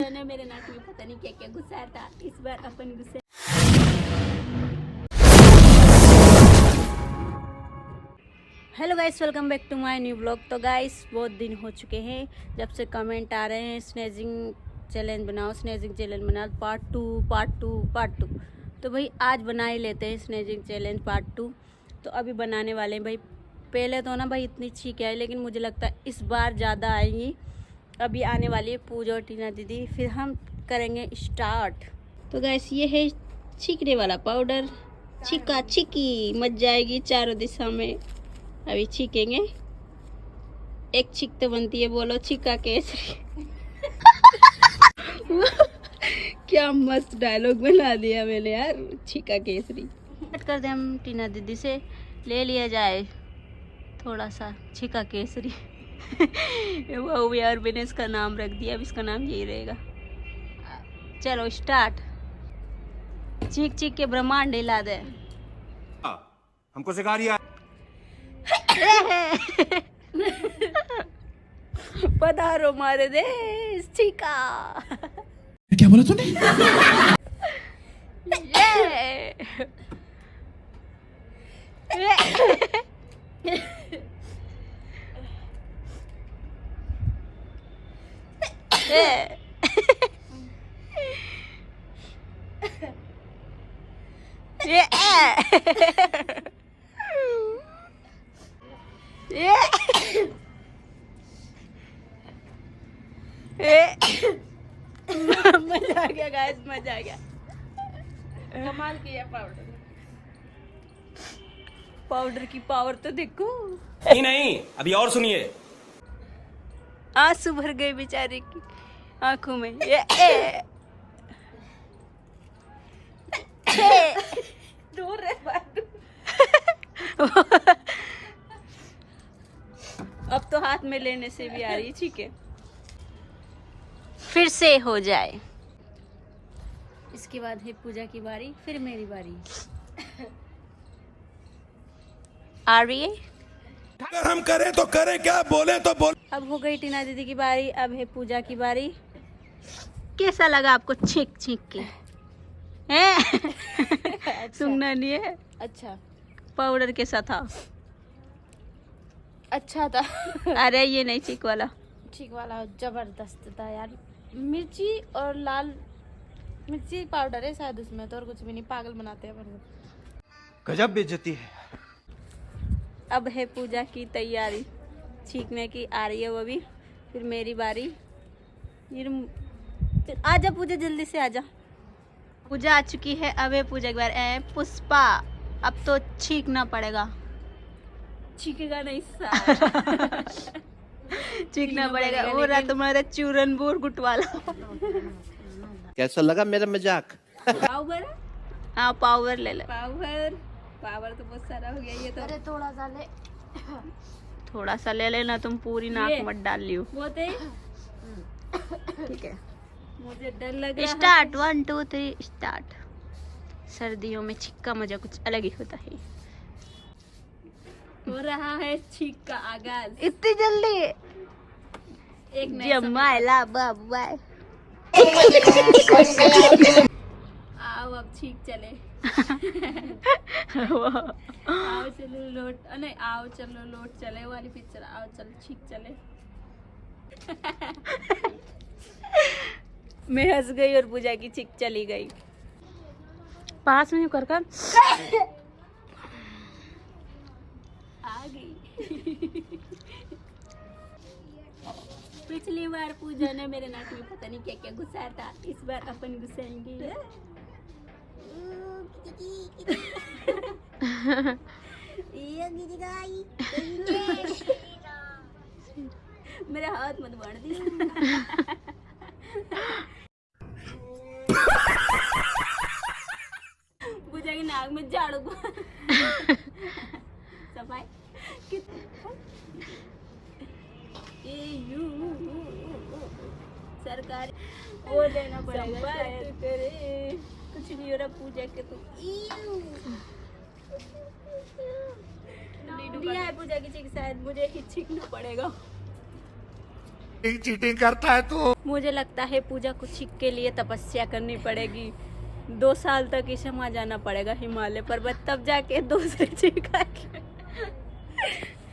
मेरे नाक में पता नहीं क्या क्या घुसा था, इस बार अपन घुसे। Hello guys, welcome back to my new blog. तो गाइस बहुत दिन हो चुके हैं जब से कमेंट आ रहे हैं स्नेजिंग चैलेंज बनाओ, स्नेजिंग चैलेंज बनाओ, पार्ट टू। तो भाई आज बना ही लेते हैं स्नेजिंग चैलेंज पार्ट 2। तो अभी बनाने वाले हैं भाई। पहले तो ना भाई इतनी छींकें आई, लेकिन मुझे लगता है इस बार ज़्यादा आएंगी। अभी आने वाली है पूजा और टीना दीदी, फिर हम करेंगे स्टार्ट। तो गाइस ये है छींकने वाला पाउडर, छिका छिकी मच जाएगी चारों दिशा में। अभी छीकेंगे, एक छीक तो बनती है, बोलो छिका केसरी। क्या मस्त डायलॉग बना दिया मैंने यार, छिका केसरी। कट कर दे हम टीना दीदी से, ले लिया जाए थोड़ा सा छिका केसरी। वो यार मैंने इसका नाम रख दिया, अब इसका नाम यही रहेगा। चलो स्टार्ट। चीख चीख के ब्रह्मांड हिला दे। हमको सिखा रिया। पधारो मारे देश छिका। क्या बोला तूने? मजा आ गया गाइस, मजा आ गया। कमाल किया पाउडर की पावर तो देखो। नहीं, अभी और सुनिए। आंसू भर गए बेचारे की आंखों में। दूर रहे अब तो हाथ में लेने से भी आ रही, ठीक है। फिर से हो जाए। इसके बाद है पूजा की बारी, फिर मेरी बारी आ रही है। अगर हम करें तो करें क्या, बोले तो बोल। अब हो गई टीना दीदी की बारी, अब है पूजा की बारी। कैसा लगा आपको छींक छींक के? अच्छा। सुनना नहीं है? अच्छा, पाउडर कैसा था? अच्छा था। अरे ये नहीं चीक वाला, चीक वाला जबरदस्त था यार। मिर्ची और लाल मिर्ची पाउडर है शायद उसमें, तो और कुछ भी नहीं, पागल बनाते हैं। गजब बेइज्जती है। अब है पूजा की तैयारी, छींकने की आ रही है वो भी। फिर मेरी बारी। आजा पूजा, जल्दी से आजा। पूजा आ चुकी है, अब है पूजा की बारी। पुष्पा अब तो छींकना पड़ेगा। छीकेगा नहीं साला। छींकना पड़ेगा। वो रहा तुम्हारा चूरनबूर गुटवाला। कैसा लगा मेरा मजाक? पावर, हाँ पावर ले ले। पावर तो बहुत सारा हो गया ये तो। अरे थोड़ा सा ले लेना, तुम पूरी नाक मत डाल लियो। ठीक है, मुझे डर लग रहा है। Start 1 2 3 start. सर्दियों में छींक का मजा कुछ अलग ही होता है। हो रहा है छींक का आगाज। इतनी जल्दी? एक जमाइला बाबा। आओ अब छींक चले। आओ चलो लोट, नहीं आओ चलो लोट चले वाली पिक्चर। आओ चलो छींक चले। मैं हंस गई और पूजा की छींक चली गई। पास में कर आ गई। पिछली बार पूजा ने मेरे नाक में पता नहीं क्या क्या घुसाया था, इस बार अपन घुसाएंगे। मेरा हाथ मत बांध दी। पूजा की नाक में झाड़ू सफाई सरकार वो लेना पड़ेगा। कुछ नहीं हो रहा पूजा के तो। दिया है पूजा की चीख, शायद मुझे ही छींकना पड़ेगा। चीटिंग करता है तू। मुझे लगता है पूजा को छींक के लिए तपस्या करनी पड़ेगी। 2 साल तक इसे वहाँ जाना पड़ेगा हिमालय पर्वत, तब जाके दूसरे छींका के।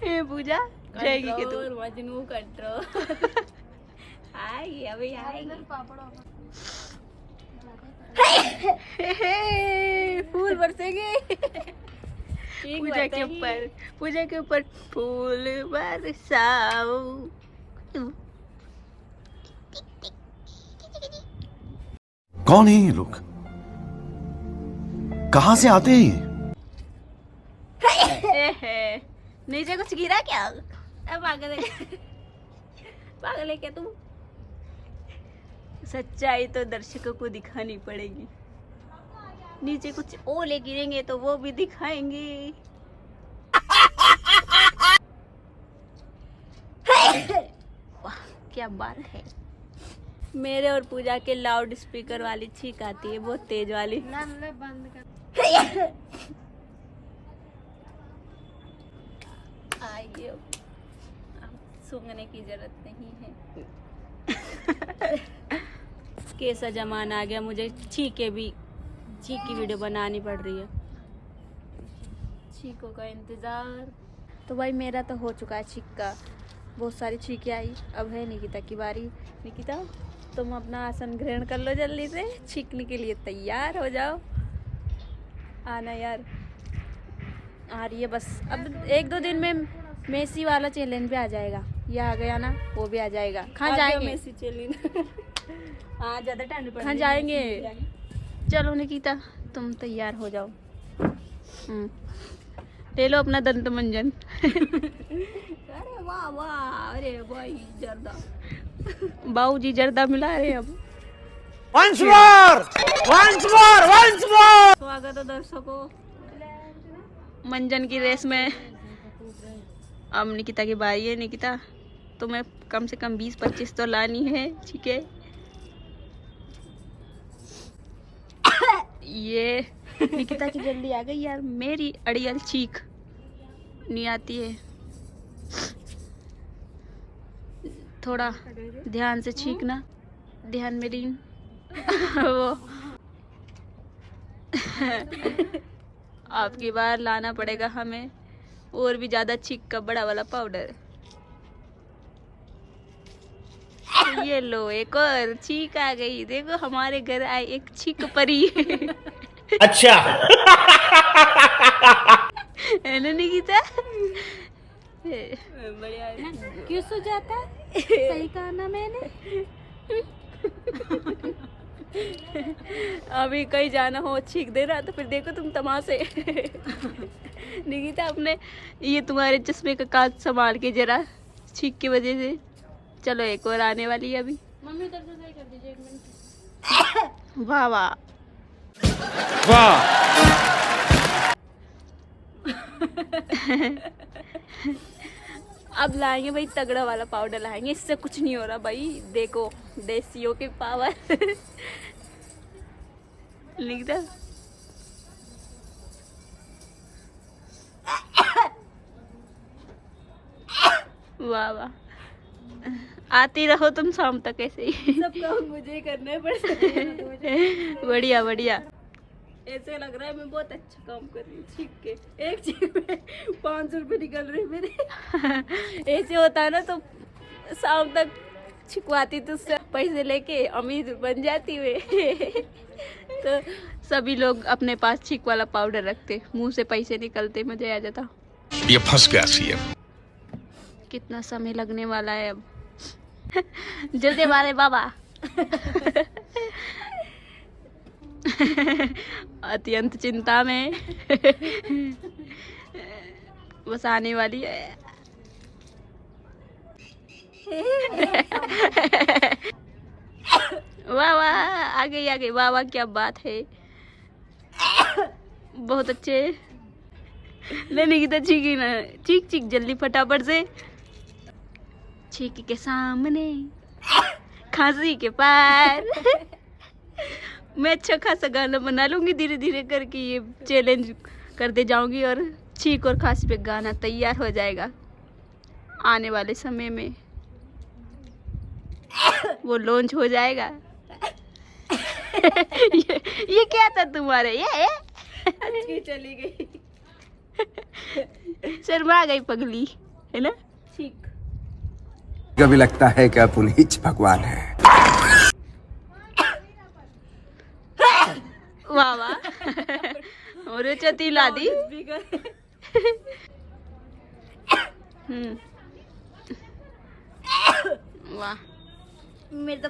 हे पूजा जाएगी कि तू? मजनू कंट्रोल। आएगी अभी आएगी। फूल बरसेंगे पूजा के ऊपर फूल बरसाओ। कौन है ये लोग? कहां से आते हैं ये? नीचे कुछ गिरा क्या? अब पागल है, पागल है क्या तुम? सच्चाई तो दर्शकों को दिखानी पड़ेगी। नीचे कुछ ओले गिरेंगे तो वो भी दिखाएंगे। वाह क्या बात है। मेरे और पूजा के लाउड स्पीकर वाली छींक आती है, बहुत तेज वाली। बंद कर। आइए, सूंघने की जरूरत नहीं है। कैसा जमाना आ गया, मुझे छींक की वीडियो बनानी पड़ रही है। छींकों का इंतजार। तो भाई मेरा तो हो चुका है छींक का, बहुत सारी छींकें आई। अब है निकिता की बारी। निकिता तुम अपना आसन ग्रहण कर लो, जल्दी से छींकने के लिए तैयार हो जाओ। आना यार, आ रही है बस। अब 1-2 दिन में मेसी वाला चैलेंज भी आ जाएगा। ये आ गया ना, वो भी आ जाएगा। कहाँ जाएंगे? Messy challenge. हाँ ज़्यादा ठंड पड़। कहाँ जाएंगे? चलो निकिता तुम तैयार हो जाओ। ले लो अपना दंत मंजन। अरे वाह वाह, अरे भाई जर्दा, बाबूजी जर्दा मिला रहे अब। Once more! स्वागत है दर्शकों मंजन की रेस में। अब निकिता की बारी है। निकिता तुम्हें कम से कम 20-25 तो लानी है, ठीक है? ये निकिता की जल्दी आ गई यार, मेरी अड़ियल चीख नहीं आती है। थोड़ा ध्यान से छींकना, ध्यान मेरी वो। आपकी बार लाना पड़ेगा हमें और भी ज्यादा छींक का बड़ा वाला पाउडर। ये लो एक और छींक आ गई। देखो हमारे घर आई एक छींक परी। अच्छा। है ना निकिता? बढ़िया। क्यों सो जाता? सही कहा ना मैंने। अभी कहीं जाना हो छींक दे रहा तो फिर देखो तुम तमाशे। निकिता अपने ये तुम्हारे चश्मे का कांच संभाल के जरा, छींक की वजह से। चलो एक और आने वाली है अभी। मम्मी उधर से सही कर दीजिए 1 मिनट। वाह वाह अब लाएंगे भाई तगड़ा वाला पाउडर लाएंगे, इससे कुछ नहीं हो रहा भाई। देखो देसियों की पावर। निकिता वाह वाह, आती रहो तुम शाम तक ऐसे ही। सब काम मुझे करने पड़ते। बढ़िया बढ़िया। ऐसे लग रहा है मैं बहुत अच्छा काम कर रही हूँ। छींक के एक छींक में 500 रुपये निकल रहे मेरे। ऐसे होता है ना तो शाम तक छिकवाती तो उससे पैसे लेके अमीर बन जाती वे। तो सभी लोग अपने पास छींक वाला पाउडर रखते, मुंह से पैसे निकलते, मजा आ जाता। ये फंस गया सीएम। कितना समय लगने वाला है अब। जल्दी मारे बाबा। अत्यंत चिंता में। बस आने वाली है। वाह वाह, आ गई वाह वाह, क्या बात है। बहुत अच्छे। लेने की तो चीखी ना, चीख जल्दी फटाफट से। छींक के सामने खांसी के पार। मैं अच्छा खासा गाना बना लूंगी धीरे धीरे करके। ये चैलेंज करते जाऊंगी और छींक और खांसी पे गाना तैयार हो जाएगा आने वाले समय में। वो लॉन्च हो जाएगा। ये क्या था तुम्हारे? ये चली गई, शर्मा गई पगली, है ना? ठीक। कभी लगता है कि पुनीत भगवान है। वाह वाह, और चती ला दी। वाह, मेरे तो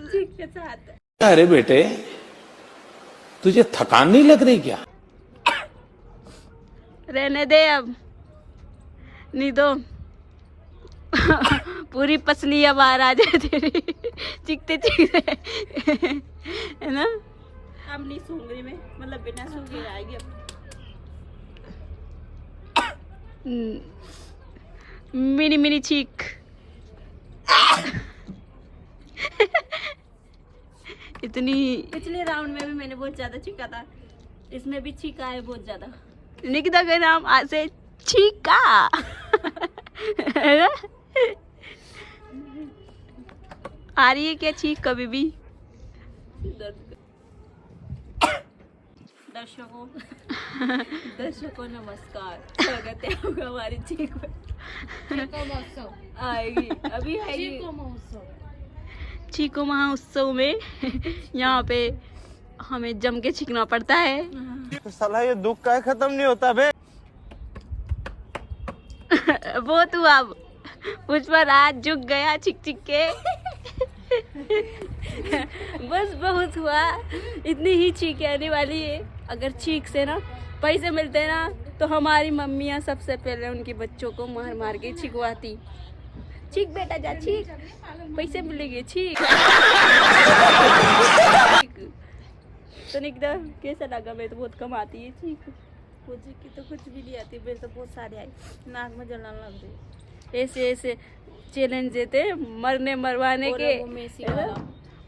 ठीक के साथ। अरे बेटे, तुझे थकान नहीं लग रही क्या? रहने दे अब, नहीं तो पूरी पसली अब बाहर आ जाए तेरी, चीखते चीखते, है ना? अब नहीं सूंघ रही मैं, मतलब बिना सूंघे आएगी अब। मिनी मिनी चीख। इतनी पिछले राउंड में भी मैंने बहुत ज्यादा चीखा था, इसमें भी चीखा है बहुत ज्यादा। निकिता का नाम आज से चीका। आ रही है क्या चीख कभी भी? दर्शकों नमस्कार, स्वागत है आपका हमारी चीख आएगी अभी आएगी चीको महोत्सव में। यहाँ पे हमें जम के चीखना पड़ता है। साला ये दुख का खत्म नहीं होता बे। वो तू अब पुष्पा रात झुक गया चिक चिक के। बस बहुत हुआ, इतनी ही चीख आने वाली है। अगर चीख से ना पैसे मिलते ना तो हमारी मम्मियाँ सबसे पहले उनके बच्चों को मार मार के छिकवाती। चीख बेटा जा चीख, पैसे मिलेंगे चीख। तो निकदा कैसा लगा? मैं तो बहुत कम आती है चीख, मुझे की तो कुछ भी नहीं आती, मेरे तो बहुत सारे आए, नाक में जलन लग रही। ऐसे ऐसे चैलेंज देते मरने मरवाने के।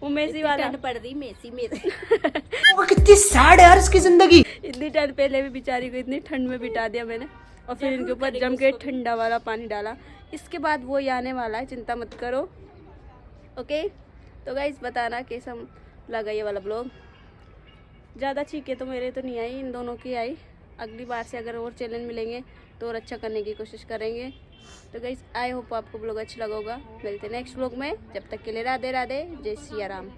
वो मेसी वाला पड़ रही, मेसी वो कितनी सैड है यार इसकी जिंदगी। इतनी टाइम पहले भी बेचारी को इतनी ठंड में बिता दिया मैंने, और फिर इनके ऊपर जम के ठंडा वाला पानी डाला। इसके बाद वो ही आने वाला है, चिंता मत करो। ओके, तो गाइस बताना कैसा लगा ये वाला ब्लॉग। ज़्यादा चीखे तो मेरे तो नहीं आई, इन दोनों की आई। अगली बार से अगर और चैलेंज मिलेंगे तो और अच्छा करने की कोशिश करेंगे। तो गाइस आई होप आपको ब्लॉग अच्छा लगा होगा। मिलते हैं नेक्स्ट ब्लॉग में, जब तक के लिए राधे राधे, जय सिया राम।